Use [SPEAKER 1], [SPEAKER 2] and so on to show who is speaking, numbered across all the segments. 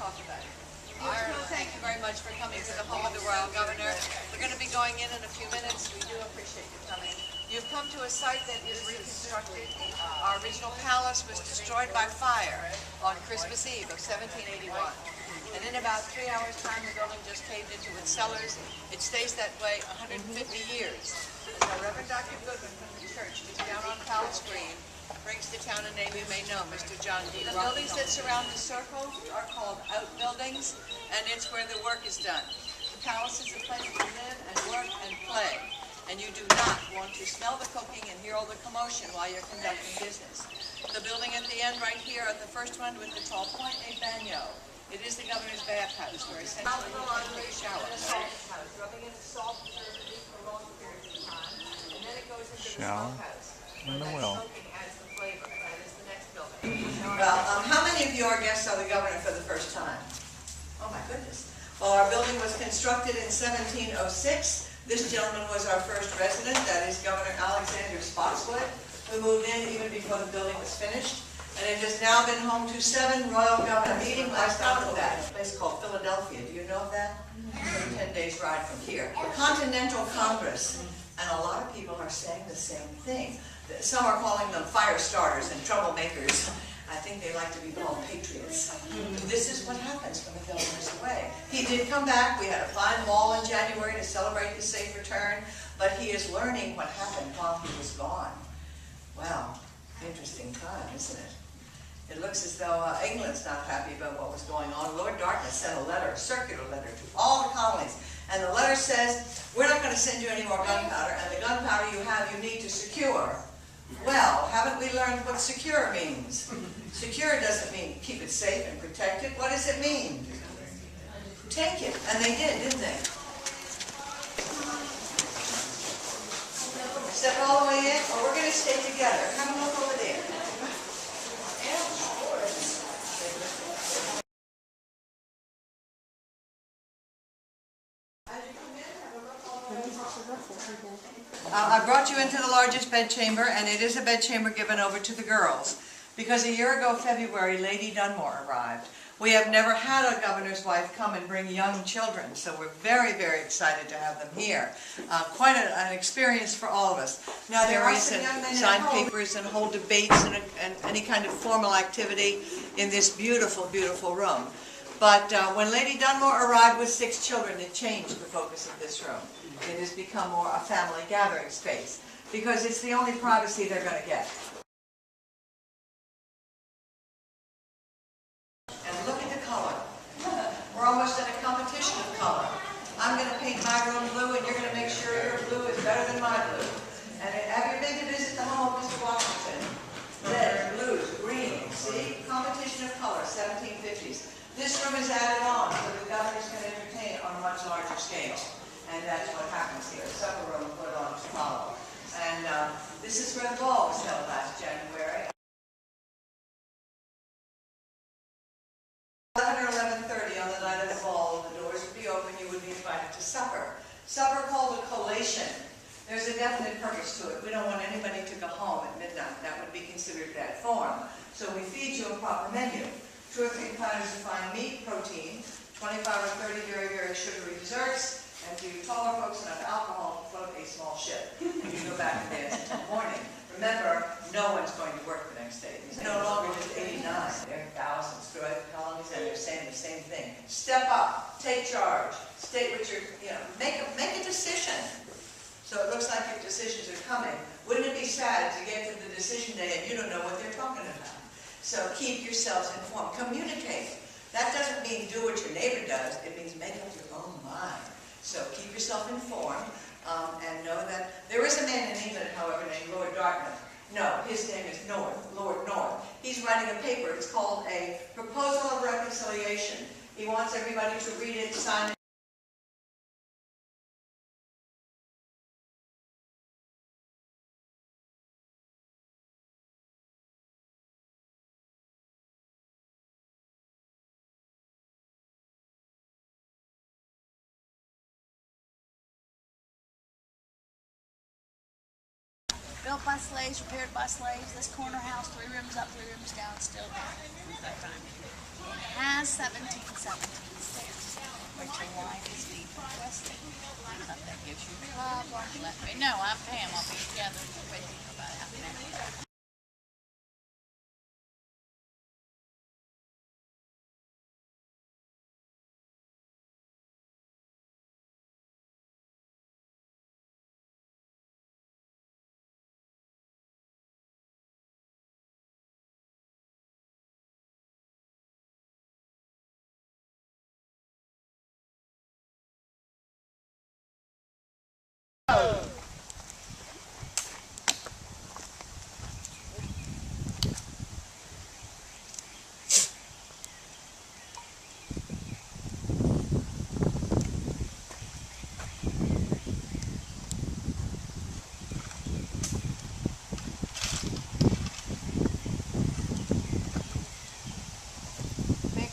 [SPEAKER 1] talk about it. Ireland, thank you very much for coming to the home of the Royal Governor. We're going to be going in a few minutes. We do appreciate you coming. You've come to a site that is reconstructed. Our original palace was destroyed by fire on Christmas Eve of 1781. And in about 3 hours' time, the building just caved into its cellars. It stays that way 150 years. Now, Reverend Dr. Goodwin from the church is down on Palace Green, brings to town a name you may know, Mr. John D. The buildings that surround the circle are called outbuildings, and it's where the work is done. The palace is a place to live and work and play, and you do not want to smell the cooking and hear all the commotion while you're conducting business. The building at the end right here, the first one with the tall point, a bagnio. It is the governor's bathhouse, where essentially you can take a shower. Rubbing in the salt preservative for long periods of time, and then it goes into the smokehouse.
[SPEAKER 2] In the well.
[SPEAKER 1] Smoking adds the flavor. That is the next building. Well, how many of you are guests of the governor for the first time? Oh my goodness. Well, our building was constructed in 1706. This gentleman was our first resident, that is Governor Alexander Spotswood, who moved in even before the building was finished. And it has now been home to 7 royal governor meetings. I stopped at that, a place called Philadelphia. Do you know of that? It's 10 days ride from here. The Continental Congress, and a lot of people are saying the same thing. Some are calling them fire starters and troublemakers. I think they like to be called patriots. This is what happens when the governor's away. He did come back. We had a fine ball in January to celebrate his safe return, but he is learning what happened while he was gone. Wow, interesting time, isn't it? It looks as though England's not happy about what was going on. Lord Dartmouth sent a letter, a circular letter to all the colonies. And the letter says, we're not going to send you any more gunpowder, and the gunpowder you have you need to secure. Well, haven't we learned what secure means? Secure doesn't mean keep it safe and protect it. What does it mean? Take it. And they did, didn't they? Step all the way in, or we're going to stay together. Have a look over there. I brought you into the largest bedchamber, and it is a bedchamber given over to the girls. Because a year ago, February, Lady Dunmore arrived. We have never had a governor's wife come and bring young children, so we're very, very excited to have them here. Quite an experience for all of us. Now, there are some sign papers and hold debates and any kind of formal activity in this beautiful, beautiful room. But when Lady Dunmore arrived with 6 children, it changed the focus of this room. It has become more a family gathering space, because it's the only privacy they're going to get. And look at the color. We're almost in a competition of color. I'm going to paint my room blue, and you're going to make sure your blue is better than my blue. And have you been to visit the home of Mr. Washington? Red, blues, green. See? Competition of color, 1750s. This room is added on so the governors can entertain on a much larger scale. And that's what happens here. Supper room put on to follow. And this is where the ball was held last January. 11 or 11:30 on the night of the ball, the doors would be open, you would be invited to supper. Supper called a collation. There's a definite purpose to it. We don't want anybody to go home at midnight. That would be considered bad form. So we feed you a proper menu. 2 or 3 platters of fine meat, protein, 25 or 30 very, very sugary desserts, and to taller folks enough alcohol to float a small ship. And you go back and dance until morning. Remember, no one's going to work the next day. It's no longer just 89. There are thousands throughout the colonies, and they're saying the same thing. Step up, take charge, state what you're, make a decision. So it looks like your decisions are coming. Wouldn't it be sad to get to the decision day and you don't know what they're talking about? So keep yourselves informed. Communicate. That doesn't mean do what your neighbor does. It means make up your own mind. So keep yourself informed and know that there is a man in England, however, named Lord Dartmouth. No, his name is Lord North. He's writing a paper. It's called A Proposal of Reconciliation. He wants everybody to read it, sign it.
[SPEAKER 3] Built by slaves, repaired by slaves. This corner house, 3 rooms up, 3 rooms down, still there. That time.
[SPEAKER 2] It has 1717 stairs, but your line is deep requested. If that gives you a problem, let me know. I'm Pam. I'll be together with you for about half an hour.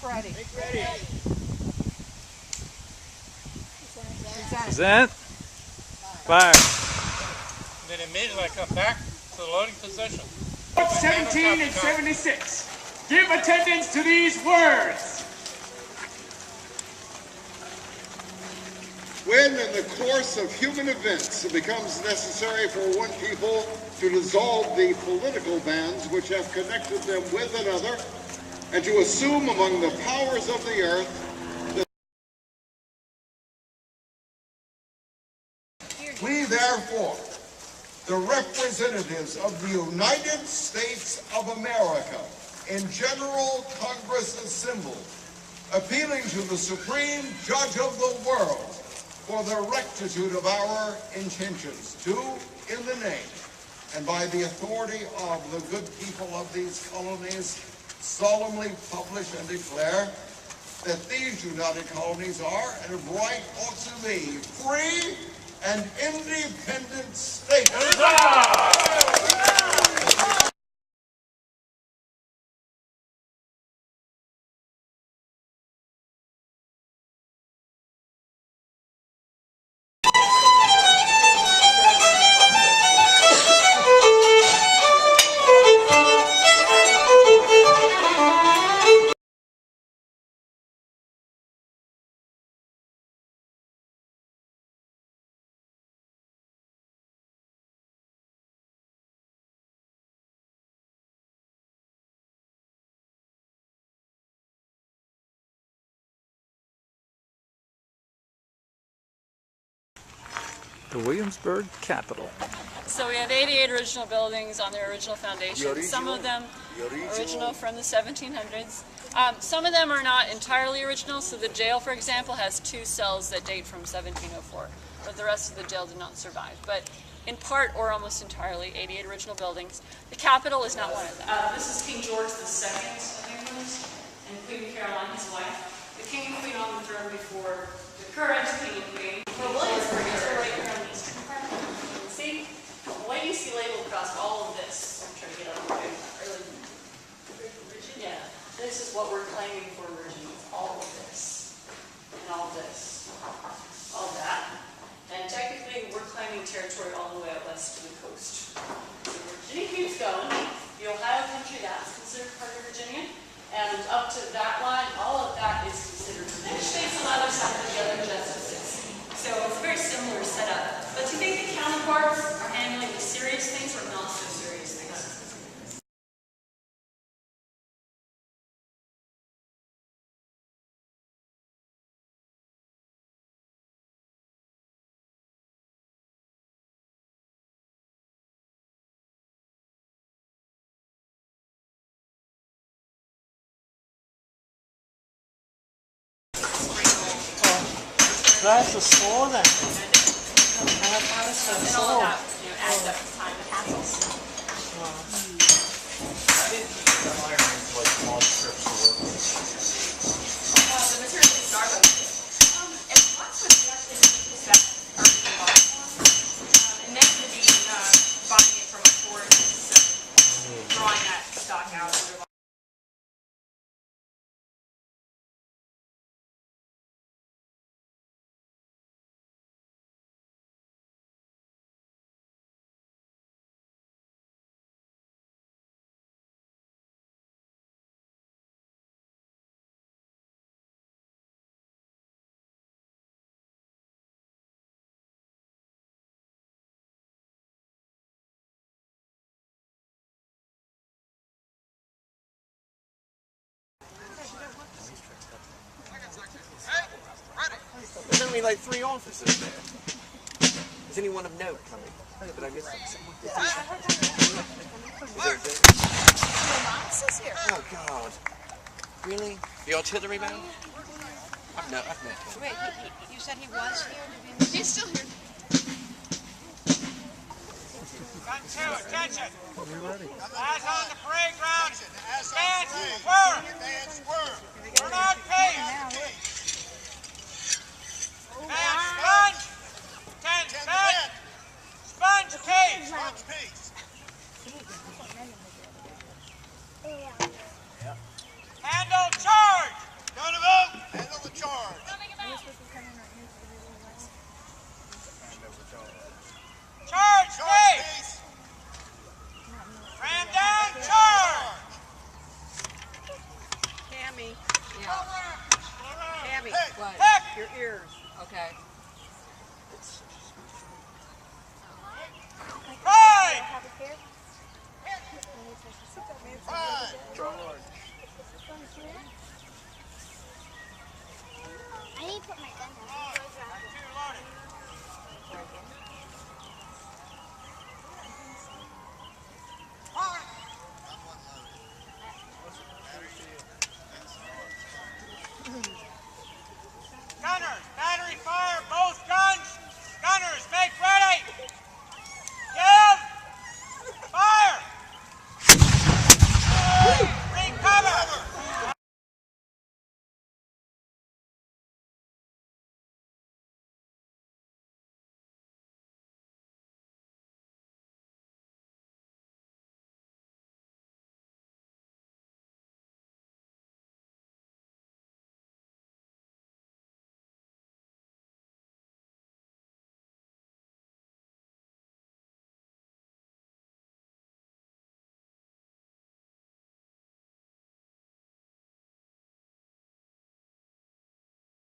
[SPEAKER 3] Ready.
[SPEAKER 4] Make ready.
[SPEAKER 3] Present. Fire.
[SPEAKER 4] And then immediately I come back to the loading position.
[SPEAKER 5] 17 and 76. Give attendance to these words.
[SPEAKER 6] When in the course of human events it becomes necessary for one people to dissolve the political bands which have connected them with another, and to assume among the powers of the earth
[SPEAKER 7] we therefore, the representatives of the United States of America in General Congress assembled, appealing to the Supreme Judge of the world for the rectitude of our intentions, do, in the name and by the authority of the good people of these colonies, solemnly publish and declare that these United Colonies are, and of right ought to be, free and independent states.
[SPEAKER 3] The Williamsburg Capitol.
[SPEAKER 8] So we have 88 original buildings on their original foundation. Some of them original from the 1700s. Some of them are not entirely original. So the jail, for example, has 2 cells that date from 1704, but the rest of the jail did not survive. But in part or almost entirely, 88 original buildings. The Capitol is not one of them. This is King George II of England and Queen Caroline, his wife. The king and queen on the throne before the current king and queen. For Williamsburg, it's right here on the eastern part. See, what you see labeled across all of this. I'm trying to get out of the way. Yeah, this is what we're claiming for Virginia. All of this, and all this, all that. And technically, we're claiming territory all the way out west to the coast. So Virginia keeps going. The Ohio country, that's considered part of Virginia. And up to that line, all of that is considered British states on the other side of the other justices. So it's a very similar setup. But do you think the counterparts are handling the serious things or not so serious things?
[SPEAKER 9] That's a saw then.
[SPEAKER 8] And all of that, adds up to time. The castles. The material is Starbucks. And what's with the actually that article bought? And then to be buying it from a tourist, drawing that stock out.
[SPEAKER 10] only like 3 officers there. Is anyone of note coming? Did I miss something? Is there a bit?
[SPEAKER 2] Here.
[SPEAKER 10] Oh God. Really? The artillery man? I've met him.
[SPEAKER 2] Wait, you said he was here? He's still here.
[SPEAKER 5] Gun 2, attention. As on the parade ground, stand firm. We're not paid. And sponge. Sponge case. Handle charge.
[SPEAKER 7] Handle the charge.
[SPEAKER 5] Charge case. Ram down, charge.
[SPEAKER 11] Tammy. Tammy,
[SPEAKER 5] Heck.
[SPEAKER 11] your ears. Okay.
[SPEAKER 5] Pride.
[SPEAKER 12] I need to put my gun down.
[SPEAKER 5] Too loaded.